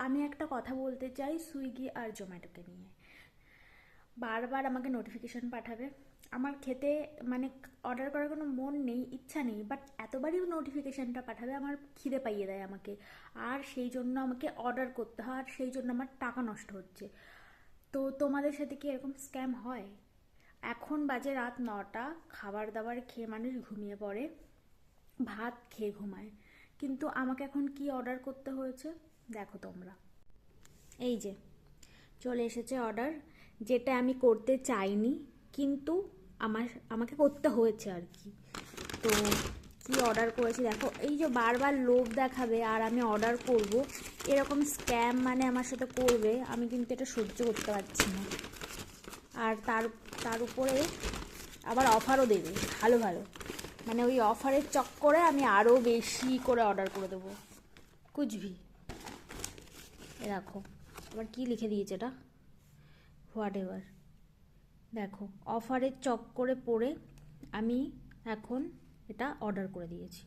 আমি একটা কথা বলতে চাই সুইগি আর জোম্যাটোকে নিয়ে। বারবার আমাকে নোটিফিকেশন পাঠাবে, আমার খেতে মানে অর্ডার করার কোনো মন নেই, ইচ্ছা নেই, বাট এতবারই নোটিফিকেশানটা পাঠাবে, আমার খিদে পাইয়ে দেয় আমাকে, আর সেই জন্য আমাকে অর্ডার করতে হয়, আর সেই জন্য আমার টাকা নষ্ট হচ্ছে। তো তোমাদের সাথে কি এরকম স্ক্যাম হয়? এখন বাজে রাত 9টা, খাবার দাবার খেয়ে মানুষ ঘুমিয়ে পড়ে, ভাত খেয়ে ঘুমায়, কিন্তু আমাকে এখন কি অর্ডার করতে হয়েছে দেখো তোমরা। এই যে চলে এসেছে অর্ডার, যেটা আমি করতে চাইনি, কিন্তু আমাকে করতে হয়েছে আর কি। তো কি অর্ডার করেছি দেখো, এই যে বারবার লোভ দেখাবে আর আমি অর্ডার করব, এরকম স্ক্যাম মানে আমার সাথে করবে, আমি কিন্তু এটা সহ্য করতে পারছি না। আর তার উপরে আবার অফারও দেবে ভালো ভালো, মানে ওই অফারের চক্করে আমি আরও বেশি করে অর্ডার করে দেবো কুচভি। এ দেখো আবার কি লিখে দিয়েছে এটা, হোয়াট এভার। দেখো অফারের চক্করে পড়ে আমি এখন এটা অর্ডার করে দিয়েছি।